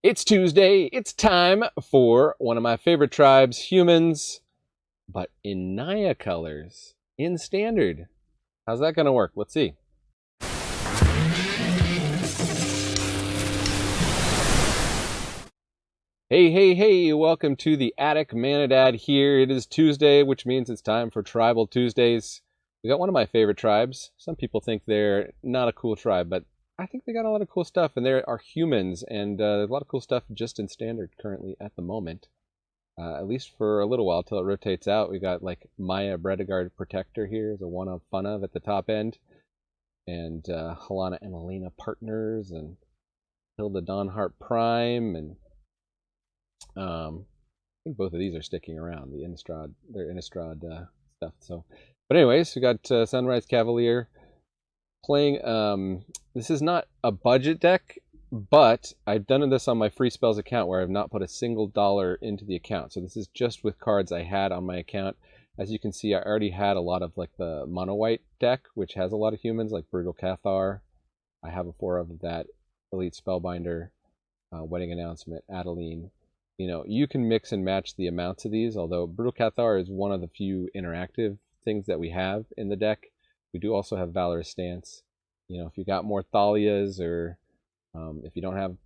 It's Tuesday. It's time for one of my favorite tribes, humans, but in Naya colors, in standard. How's that going to work? Let's see. Hey, hey, hey, welcome to the Attic Manadad here. It is Tuesday, which means it's time for Tribal Tuesdays. We got one of my favorite tribes. Some people think they're not a cool tribe, but I think they got a lot of cool stuff, and there are humans, and a lot of cool stuff just in standard currently at the moment. At least for a little while till it rotates out. We got like Maya Bredegard Protector here as a one of fun of at the top end, and Halana and Elena Partners, and Hilda Dawnhart Prime, and I think both of these are sticking around. The Innistrad, their Innistrad stuff. So, but anyways, we got Sunrise Cavalier playing. This is not a budget deck, but I've done this on my free spells account where I've not put a single dollar into the account. So this is just with cards I had on my account. As you can see, I already had a lot of like the mono white deck, which has a lot of humans like Brutal Cathar. I have a 4 of that, Elite Spellbinder, Wedding Announcement, Adeline. You know, you can mix and match the amounts of these, although Brutal Cathar is one of the few interactive things that we have in the deck. We do also have Valorous Stance. You know, if you got more Thalias, or if you don't have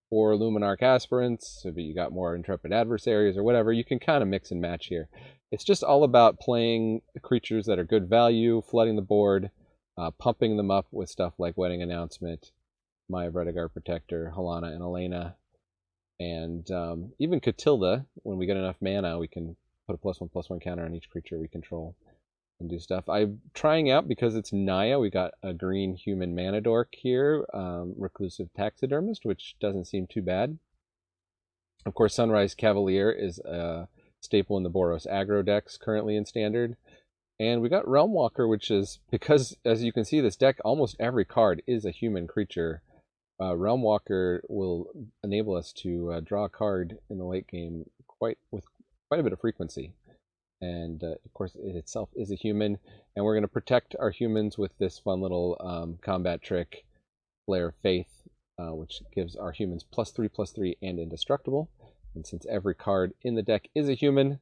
4 Luminarch Aspirants, if you got more Intrepid Adversaries or whatever, you can kind of mix and match here. It's just all about playing creatures that are good value, flooding the board, pumping them up with stuff like Wedding Announcement, Maya Bredegard Protector, Halana and Elena, and even Catilda. When we get enough mana, we can put a +1/+1 counter on each creature we control and do stuff. I'm trying out, because it's Naya, we got a green human mana dork here, Reclusive Taxidermist, which doesn't seem too bad. Of course, Sunrise Cavalier is a staple in the Boros aggro decks currently in standard. And we got Realm Walker, which is, because as you can see, this deck, almost every card is a human creature. Realm Walker will enable us to draw a card in the late game with quite a bit of frequency. And of course, it itself is a human, and we're going to protect our humans with this fun little combat trick, Flare of Faith, which gives our humans +3/+3 and indestructible. And since every card in the deck is a human,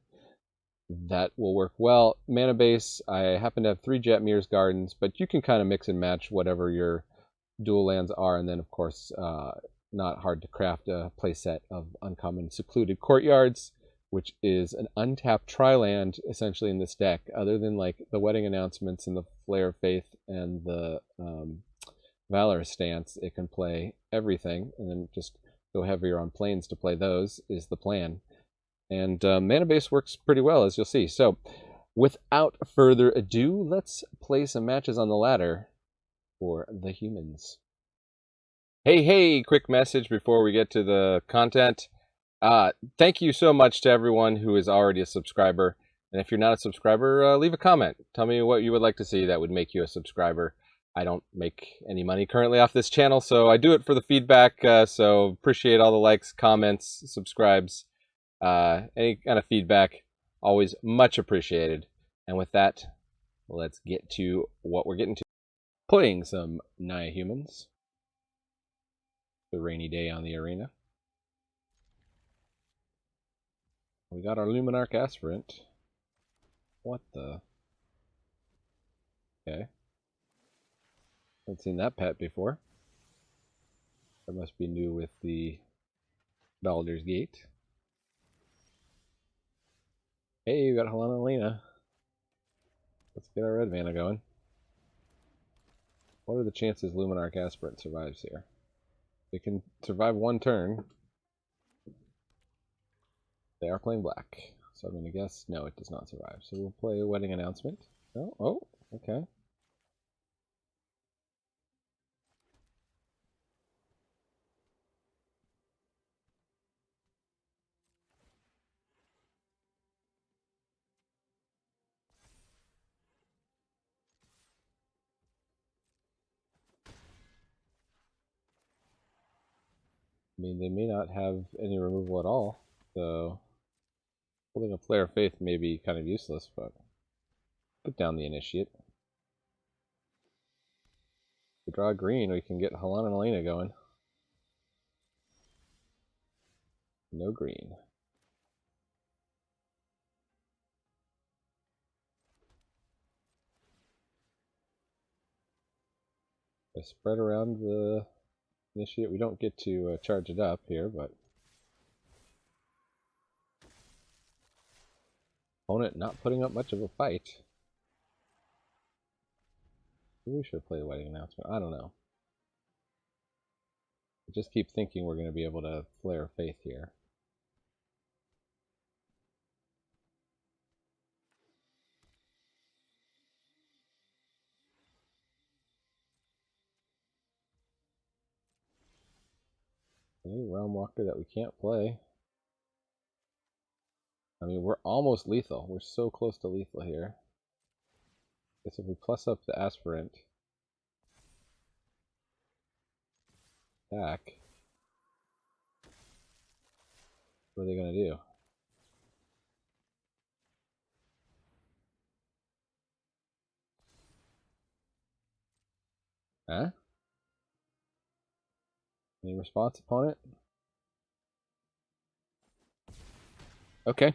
that will work well. Mana base, I happen to have 3 Jetmir's Gardens, but you can kind of mix and match whatever your dual lands are, and then of course, not hard to craft a playset of Uncommon Secluded Courtyards, which is an untapped tri-land essentially in this deck, other than like the Wedding Announcements and the Flare of Faith and the Valorous Stance. It can play everything, and then just go heavier on planes to play those is the plan. And mana base works pretty well, as you'll see. So without further ado, let's play some matches on the ladder for the humans. Hey, hey, quick message before we get to the content. Thank you so much to everyone who is already a subscriber. And if you're not a subscriber, leave a comment. Tell me what you would like to see that would make you a subscriber. I don't make any money currently off this channel, so I do it for the feedback. So appreciate all the likes, comments, subscribes, any kind of feedback. Always much appreciated. And with that, let's get to what we're getting to. Playing some Naya Humans. The rainy day on the arena. We got our Luminarch Aspirant. What the? Okay. Haven't seen that pet before. That must be new with the Baldur's Gate. Hey, we got Halana and Elena. Let's get our red mana going. What are the chances Luminarch Aspirant survives here? It can survive one turn. They are playing black, so I'm going to guess no, it does not survive. So we'll play a Wedding Announcement. Oh, okay. I mean, they may not have any removal at all, so holding a Flare of Faith may be kind of useless, but put down the Initiate. If we draw green, we can get Halana and Elena going. No green. I spread around the initiate. We don't get to charge it up here, but opponent not putting up much of a fight. Maybe we should play the wedding announcement. I don't know. I just keep thinking we're going to be able to flare faith here. Any Realm Walker that we can't play. I mean, we're almost lethal. We're so close to lethal here. Guess if we plus up the Aspirant back, what are they going to do? Huh? Any response, opponent? Okay.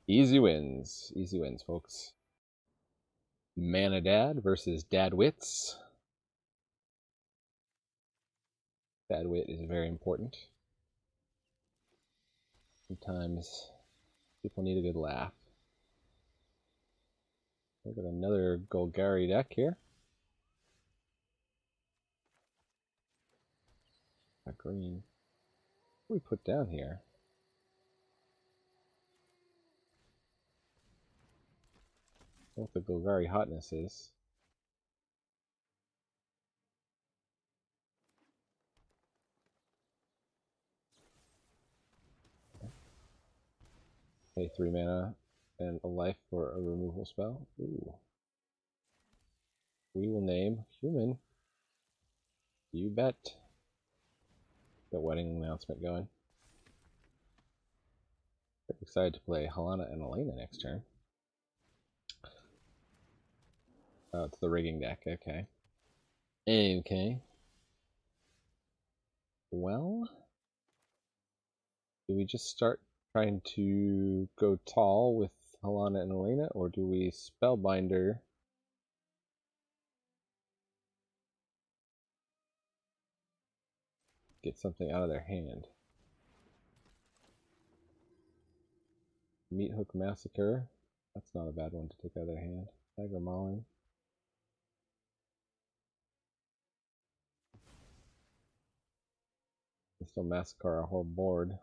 Easy wins. Easy wins, folks. Mana Dad versus Dadwits. Dadwit is very important. Sometimes people need a good laugh. We've got another Golgari deck here. A green. What do we put down here? I don't know what the Golgari hotness is. Pay 3 mana and a life for a removal spell. Ooh. We will name Human. You bet. The wedding announcement going. Very excited to play Helena and Elena next turn. Oh, it's the rigging deck. Okay. Okay. Well, do we just start trying to go tall with Helena and Elena, or do we Spellbinder? Get something out of their hand. Meat Hook Massacre. That's not a bad one to take out of their hand. Tiger Mauling. They still massacre our whole board.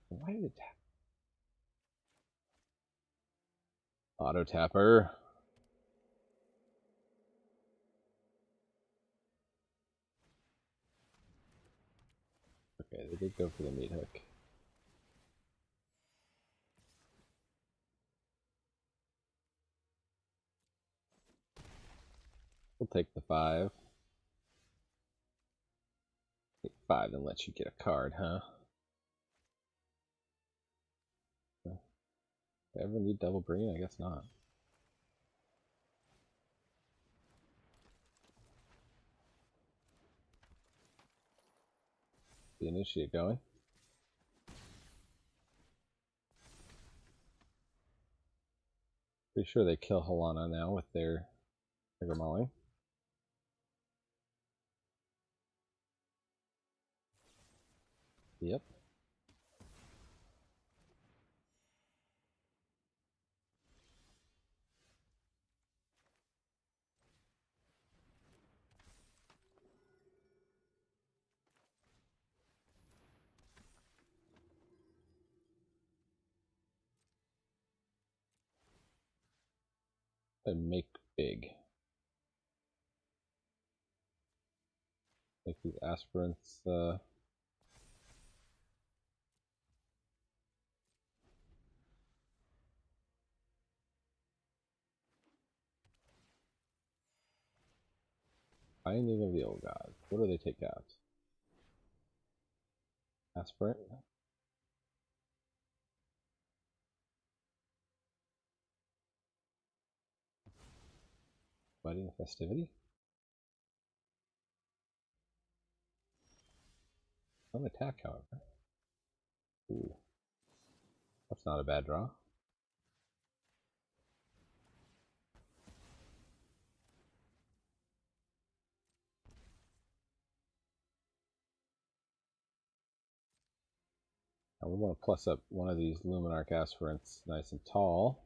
Why did it tap? Auto Tapper. Okay, they did go for the Meat Hook. We'll take the 5. Take 5 and let you get a card, huh? Do I ever need double green? I guess not. The initiate going. Pretty sure they kill Helena now with their Tiger Mauling. Yep. And make big. Make these aspirants Binding of the Old Gods. What do they take out? Aspirant? Budding festivity. Don't attack, however. Ooh. That's not a bad draw. Now we want to plus up one of these Luminarch Aspirants nice and tall.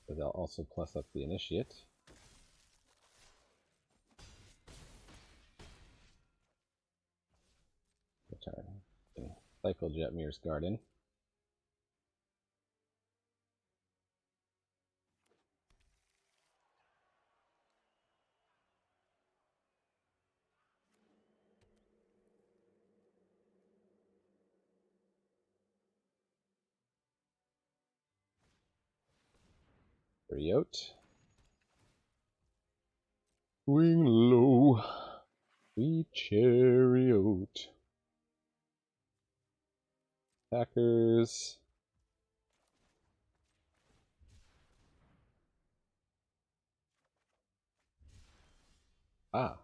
But they'll also plus up the Initiate. Return. Cycle Jetmir's Garden. Riot. Wing low, we chariot. Attackers. Ah.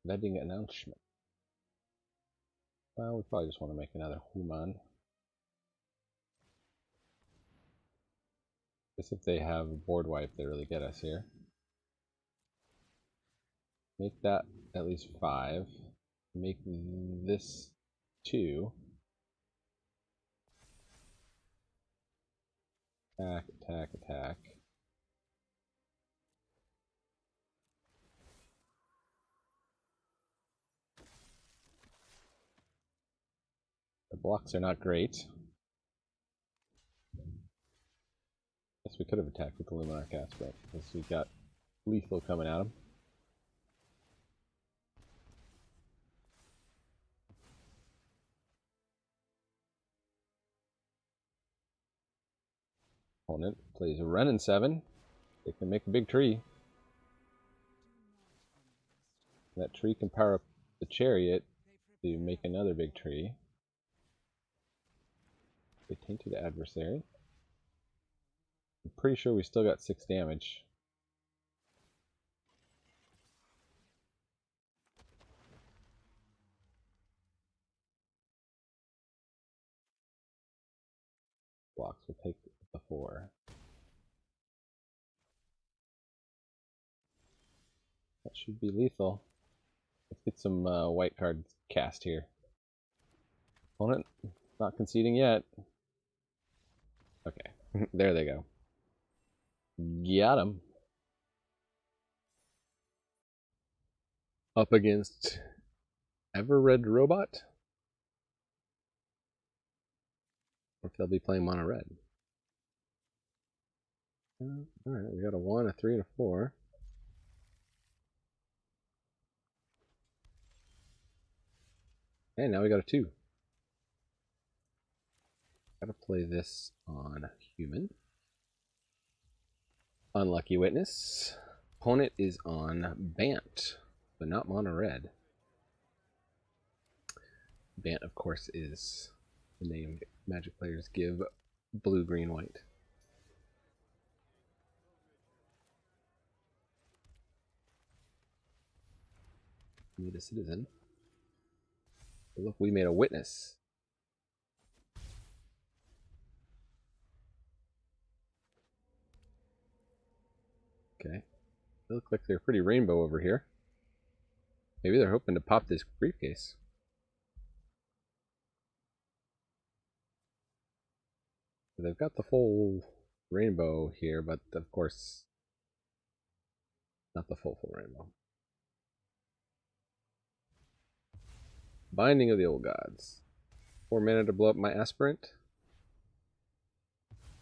Wedding announcement. Well, we probably just want to make another Human. Guess if they have a board wipe, they really get us here. Make that at least 5. Make this 2. Attack, attack, attack. The blocks are not great. Guess we could have attacked with the Luminarch Aspirant because we got lethal coming at him. Opponent plays a Wrenn and 7. They can make a big tree. That tree can power up the chariot to make another big tree. They tainted the adversary. I'm pretty sure we still got 6 damage. Blocks will take the 4. That should be lethal. Let's get some white cards cast here. Opponent not conceding yet. Okay, there they go. Got him. Up against Ever-Red Robot. Or if they'll be playing mono red. Alright, we got a 1, a 3, and a 4. And now we got a 2. Gotta play this on human. Unlucky Witness. Opponent is on Bant, but not mono red. Bant, of course, is the name Magic players give blue, green, white. Need a citizen. But look, we made a witness. Okay. They look like they're pretty rainbow over here. Maybe they're hoping to pop this briefcase. They've got the full rainbow here, but of course, not the full rainbow. Binding of the Old Gods. 4 mana to blow up my Aspirant.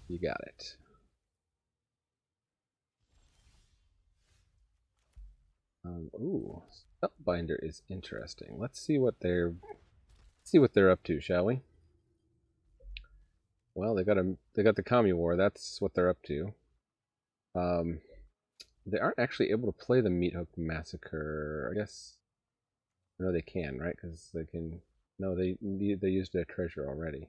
You got it. Ooh, Spellbinder is interesting. Let's see what they're up to, shall we? Well, they got the Kami War. That's what they're up to. They aren't actually able to play the Meat Hook Massacre. I guess. No, they can, right? Because they can. No, they used their treasure already.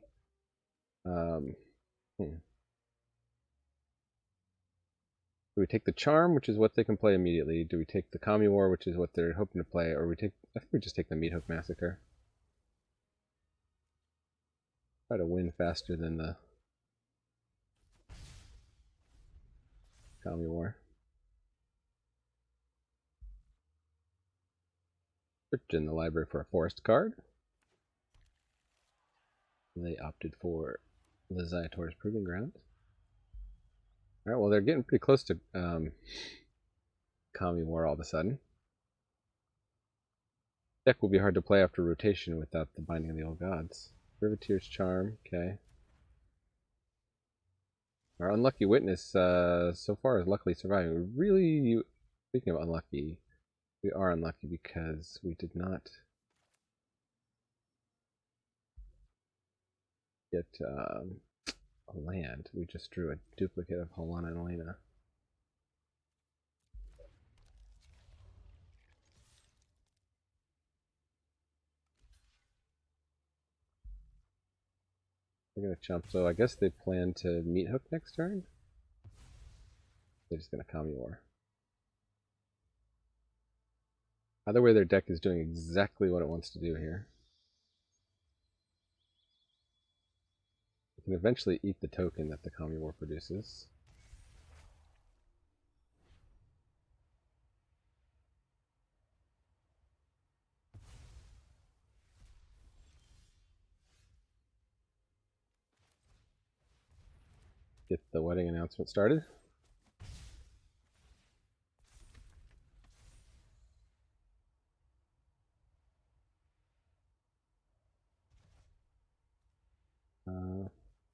we take the Charm, which is what they can play immediately? Do we take the Kami War, which is what they're hoping to play? Or I think we just take the Meat Hook Massacre. Try to win faster than the Kami War. Searched in the library for a forest card. They opted for the Zayator's Proving Ground. Alright, well, they're getting pretty close to Kami War all of a sudden. Deck will be hard to play after rotation without the Binding of the Old Gods. Riveteer's Charm, okay. Our Unlucky Witness so far is luckily surviving. Speaking of unlucky, we are unlucky because we did not get a land. We just drew a duplicate of Halana and Elena. They're gonna chump, so I guess they plan to Meat Hook next turn. They're just gonna Kami War. Either way, their deck is doing exactly what it wants to do here. It can eventually eat the token that the Kami War produces. Get the wedding announcement started.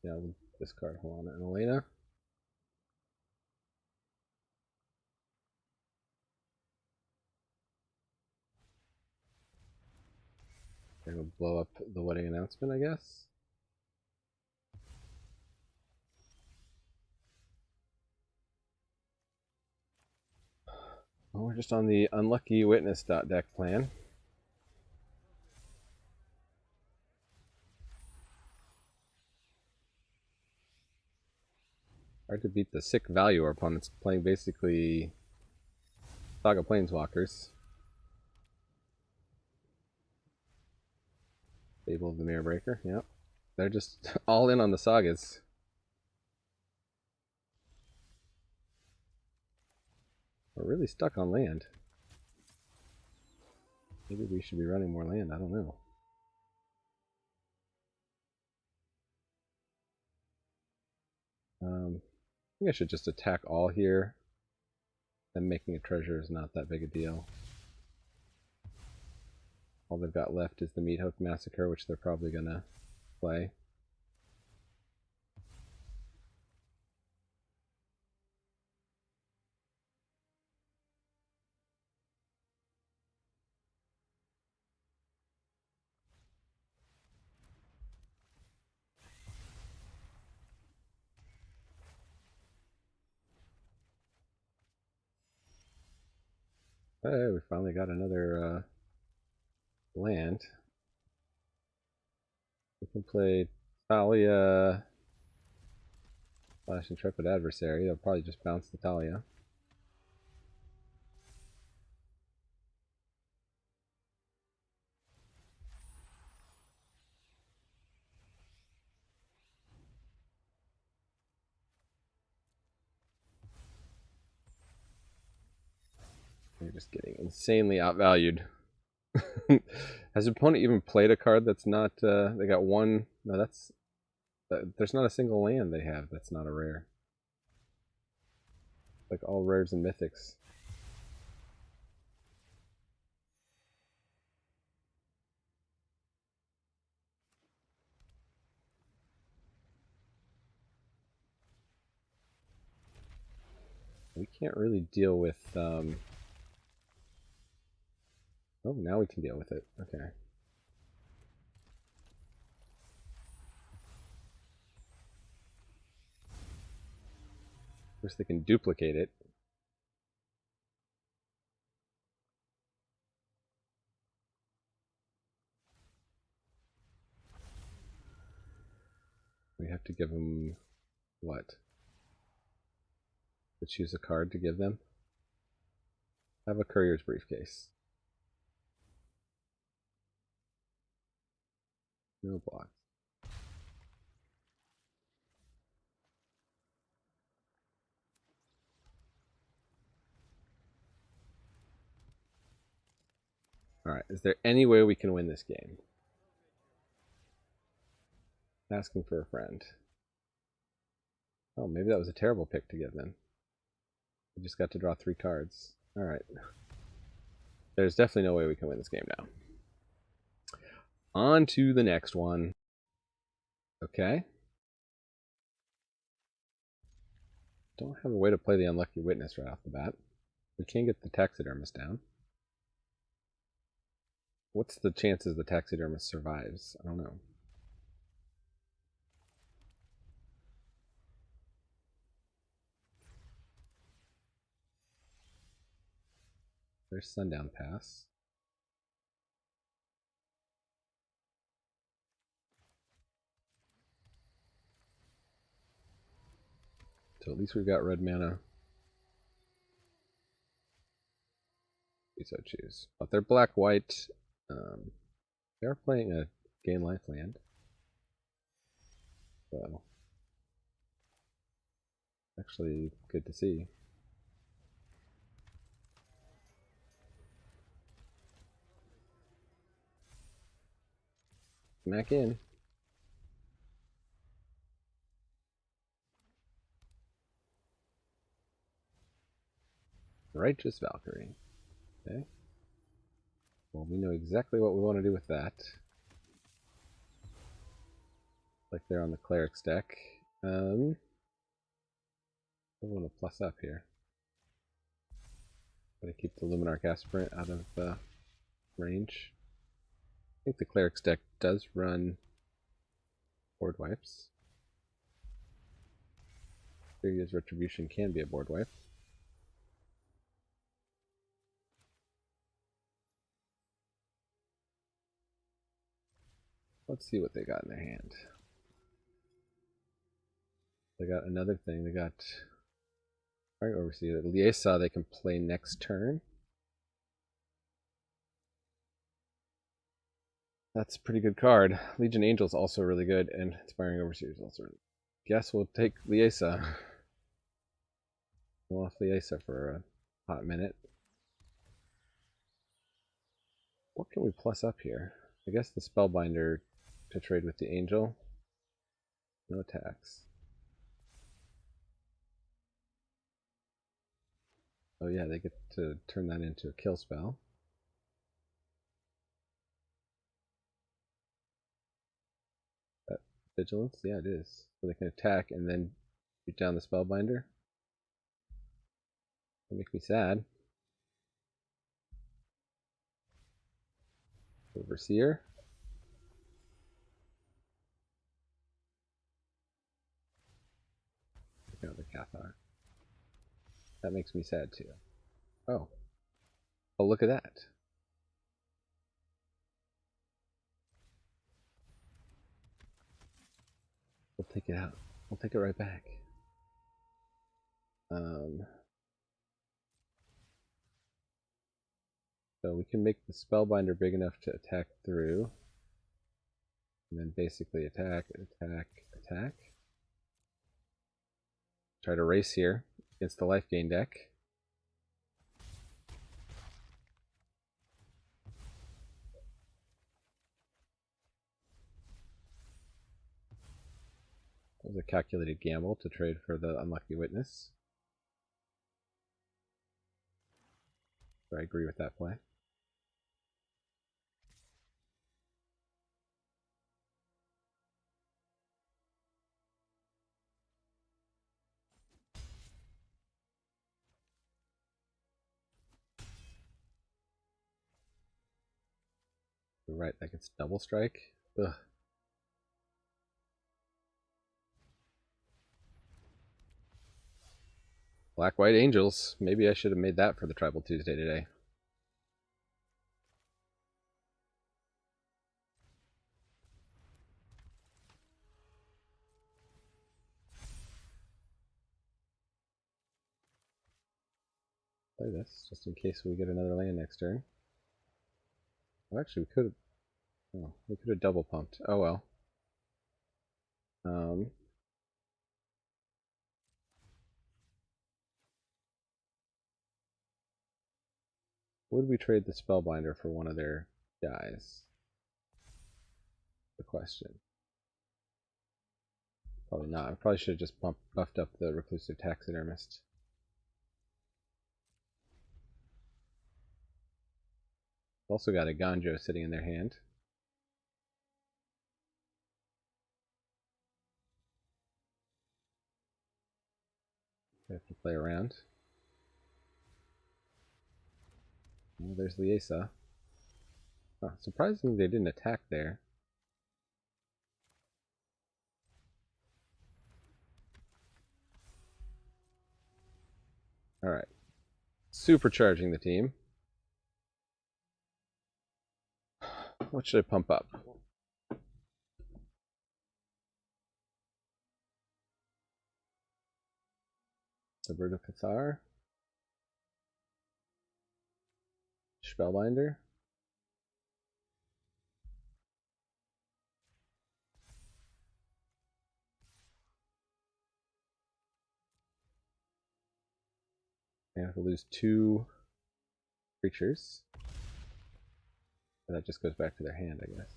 Yeah, we'll discard Halana and Elena. They're gonna blow up the wedding announcement, I guess. Well, we're just on the Unlucky Witness deck plan. Hard to beat the sick value our opponent's playing basically Saga Planeswalkers. Fable of the Mirror Breaker, yep. They're just all in on the Sagas. We're really stuck on land. Maybe we should be running more land, I don't know. I think I should just attack all here. Then making a treasure is not that big a deal. All they've got left is the Meat Hook Massacre, which they're probably gonna play. Hey, we finally got another land. We can play Talia / Intrepid Adversary. They'll probably just bounce the Talia. They're just getting insanely outvalued. Has the opponent even played a card that's not, they got one, no, there's not a single land they have that's not a rare. Like all rares and mythics. We can't really deal with, oh, now we can deal with it, okay. Of course they can duplicate it. We have to give them what? To choose a card to give them. Have a courier's briefcase. No blocks. Alright, is there any way we can win this game? Asking for a friend. Oh, maybe that was a terrible pick to give them. We just got to draw 3 cards. Alright. There's definitely no way we can win this game now. On to the next one. Okay. Don't have a way to play the Unlucky Witness right off the bat. We can get the Taxidermist down. What's the chances the Taxidermist survives? I don't know. There's Sundown Pass. So at least we've got red mana. We so choose. But they're black-white. They are playing a gain life land. So actually good to see. Smack in. Righteous Valkyrie. Okay. Well, we know exactly what we want to do with that. Like they're on the Cleric's deck. I want to plus up here. Gotta keep the Luminarch Aspirant out of range. I think the Cleric's deck does run board wipes. Furious Retribution can be a board wipe. Let's see what they got in their hand. They got another thing. They got right overseas. Liesa they can play next turn. That's a pretty good card. Legion Angel's also really good, and Inspiring Overseer is also really good. Guess we'll take Liesa. Go off Liesa for a hot minute. What can we plus up here? I guess the Spellbinder to trade with the Angel. No attacks. Oh yeah, they get to turn that into a kill spell. Vigilance? Yeah, it is. So they can attack and then shoot down the Spellbinder. That makes me sad. Overseer. Check out the Cathar. That makes me sad too. Oh. Oh, look at that. We'll take it out. We'll take it right back. So we can make the Spellbinder big enough to attack through. And then basically attack, attack, attack. Try to race here against the life gain deck. That was a calculated gamble to trade for the Unlucky Witness. So I agree with that play. Right, that gets double strike. Ugh. Black White Angels. Maybe I should have made that for the Tribal Tuesday today. Play this, just in case we get another land next turn. Well, actually, we could have double pumped. Oh well. Would we trade the Spellbinder for one of their guys? The question. Probably not. I probably should have just buffed up the Reclusive Taxidermist. Also got a Ganjo sitting in their hand. They have to play around. Oh, there's Liesa. Oh, surprisingly, they didn't attack there. Alright. Supercharging the team. What should I pump up? The Bird of Cathar. Spellbinder. I have to lose 2 creatures. And that just goes back to their hand, I guess.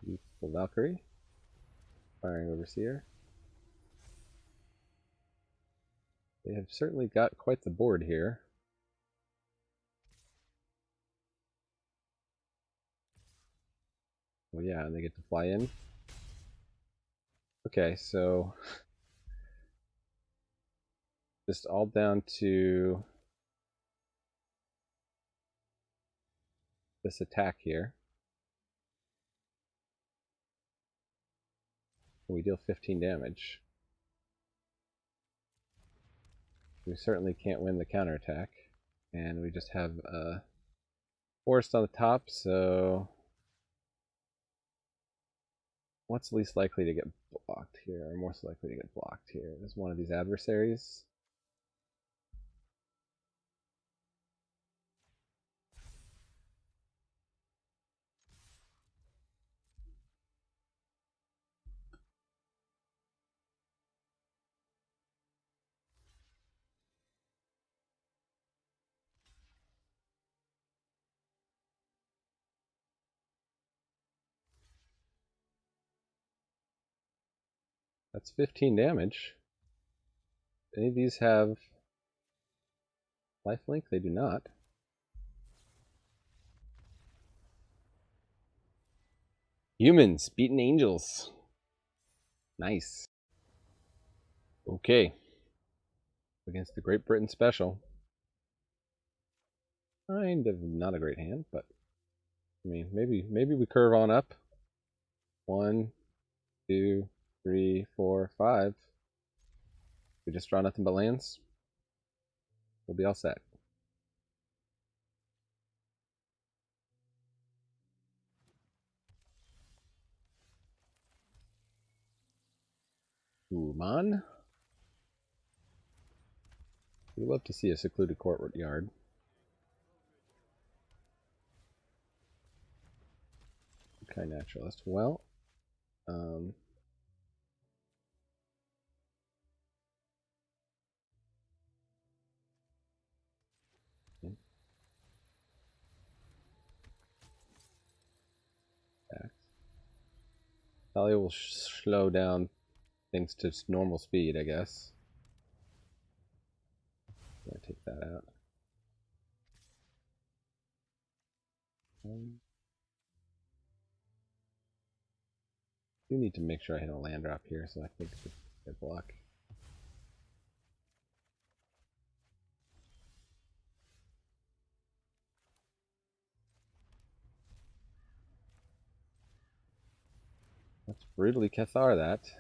Youthful Valkyrie. Firing Overseer. They have certainly got quite the board here. Well, yeah, and they get to fly in. Okay, so just all down to this attack here. We deal 15 damage. We certainly can't win the counterattack. And we just have a forest on the top, so what's least likely to get blocked here, or most likely to get blocked here? Is one of these adversaries. That's 15 damage. Any of these have lifelink? They do not. Humans beating angels. Nice. Okay. Against the Great Britain Special. Kind of not a great hand, but I mean, maybe we curve on up. 1, 2, 3, 4, 5. We just draw nothing but lands. We'll be all set. Uman. We love to see a secluded courtyard. Okay, naturalist. Well, Talia will slow down things to normal speed, I guess. I'm gonna take that out. Do need to make sure I hit a land drop here, so I think it's a block. Let's brutally Cathar that.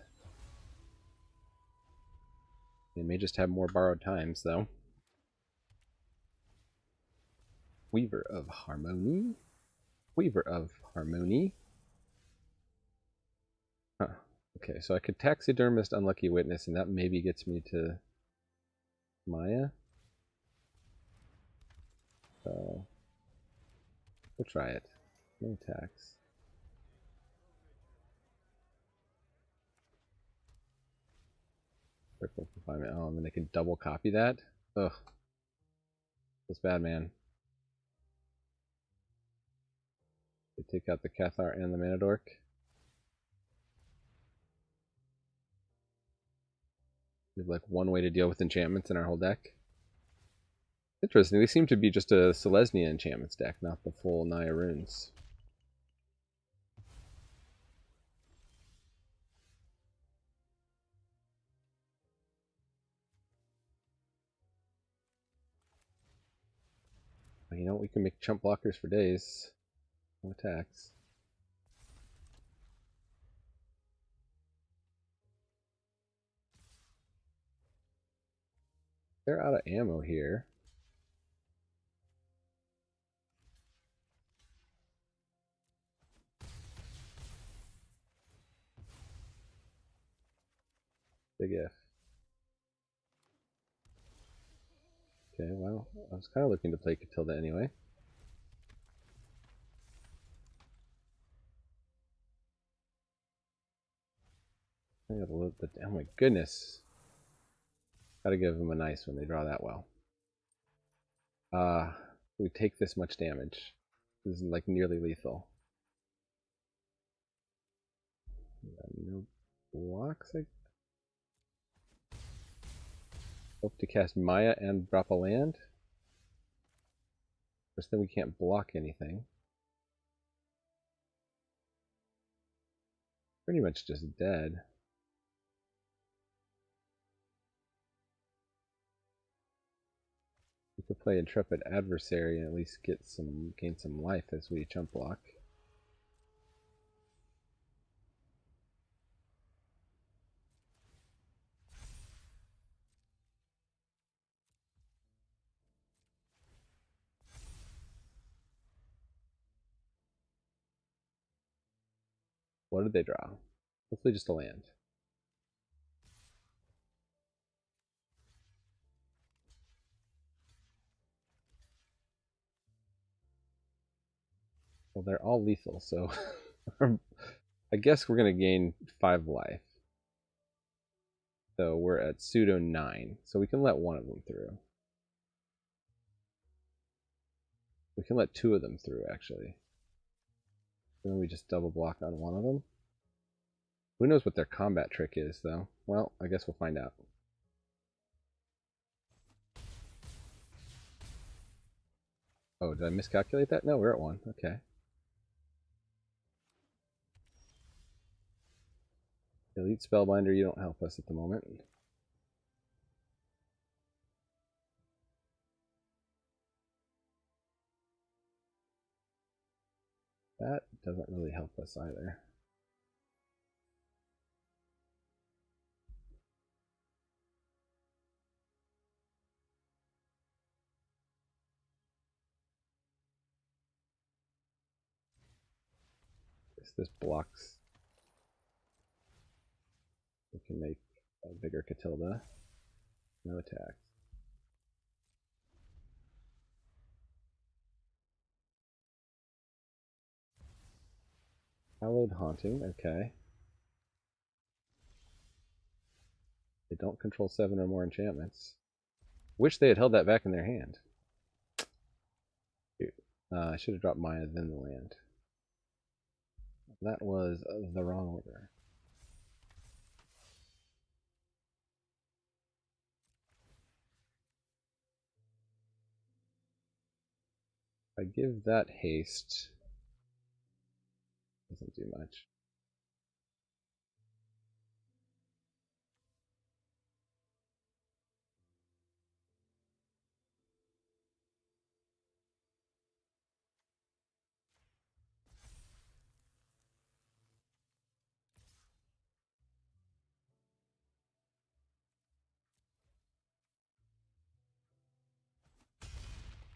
They may just have more borrowed times, though. Weaver of Harmony. Weaver of Harmony. Huh. Okay, so I could Taxidermist Unlucky Witness, and that maybe gets me to Maya. So we'll try it. No attacks. Critical confinement. Oh, and then they can double copy that? Ugh. That's bad, man. They take out the Cathar and the Manadork. We have like one way to deal with enchantments in our whole deck. Interesting. They seem to be just a Selesnya enchantments deck, not the full Naya runes. You know, we can make chump blockers for days. No attacks. They're out of ammo here. Big if. Okay, well, I was kind of looking to play Catilda anyway. I got a little bit. Oh my goodness! Gotta give them a nice when they draw that well. We take this much damage. This is like nearly lethal. No blocks. I hope to cast Maya and drop a land. First, then we can't block anything. Pretty much just dead. We could play Intrepid Adversary and at least gain some life as we chump block. What did they draw? Hopefully just a land. Well, they're all lethal, so I guess we're going to gain 5 life. So we're at pseudo 9, so we can let one of them through. We can let 2 of them through, actually. And then we just double block on one of them. Who knows what their combat trick is, though? Well, I guess we'll find out. Oh, did I miscalculate that? No, we're at 1. Okay. Elite Spellbinder, you don't help us at the moment. That doesn't really help us either. This blocks. We can make a bigger Catilda. No attacks. Hallowed Haunting, okay. They don't control 7 or more enchantments. Wish they had held that back in their hand. I should have dropped Maya, then the land. That was the wrong order. If I give that haste, doesn't do much.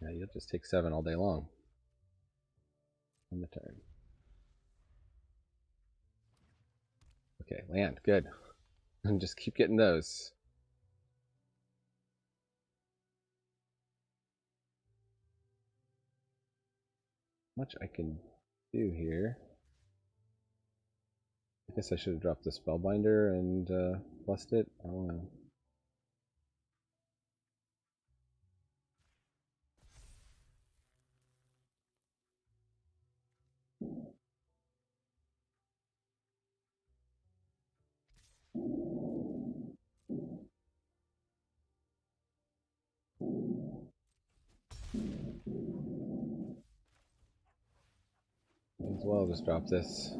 Yeah, you'll just take 7 all day long. on the turn. Okay, land, good. And just keep getting those. Much I can do here. I guess I should have dropped the Spellbinder and blessed it. I don't know. Might as well just drop this.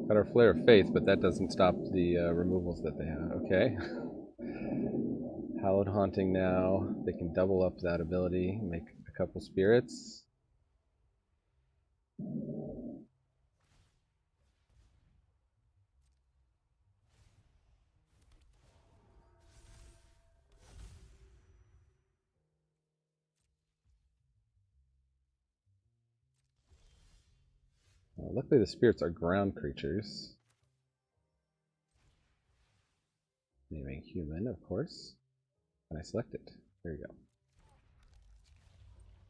Got our Flare of Faith, but that doesn't stop the removals that they have. Okay. Hallowed Haunting now. They can double up that ability, make a couple spirits. Luckily the spirits are ground creatures. Naming human, of course. And I select it. There you go.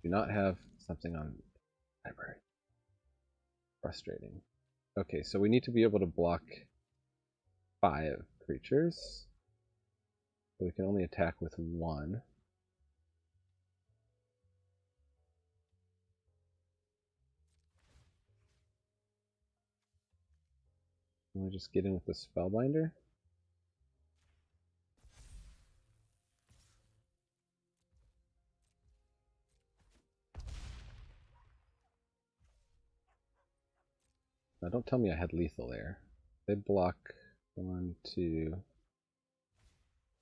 Do not have something on library. Frustrating. Okay, so we need to be able to block 5 creatures. So we can only attack with 1. Can we just get in with the Spellbinder? Now don't tell me I had lethal there. They block 1, 2,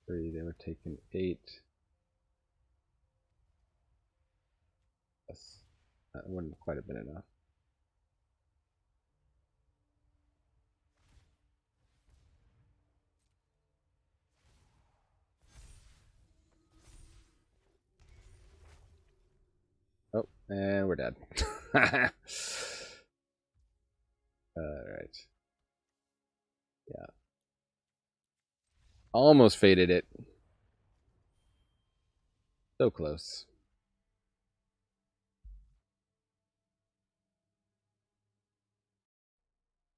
3. They were taking 8. That wouldn't quite have been enough. Oh, and we're dead. Alright. Yeah. Almost faded it. So close.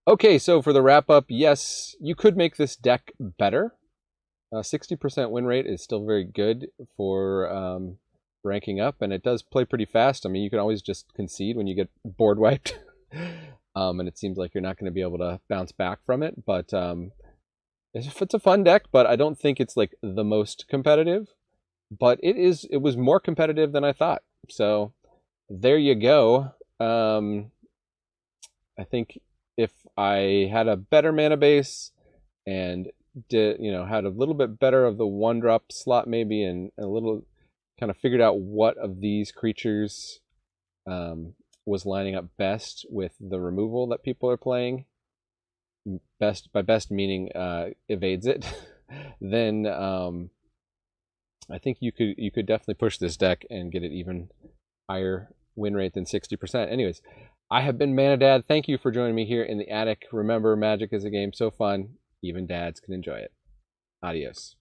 Okay, so for the wrap up, yes, you could make this deck better. 60% win rate is still very good for ranking up, and it does play pretty fast. I mean, you can always just concede when you get board wiped. And it seems like you're not going to be able to bounce back from it. But it's a fun deck, but I don't think it's like the most competitive. But it was more competitive than I thought. So there you go. I think if I had a better mana base and had a little bit better of the 1-drop slot maybe, and a little kind of figured out what of these creatures was lining up best with the removal that people are playing, best by best meaning evades it, then I think you could definitely push this deck and get it even higher win rate than 60%. Anyways, I have been Mana Dad. Thank you for joining me here in the attic. Remember, Magic is a game so fun, even dads can enjoy it. Adios.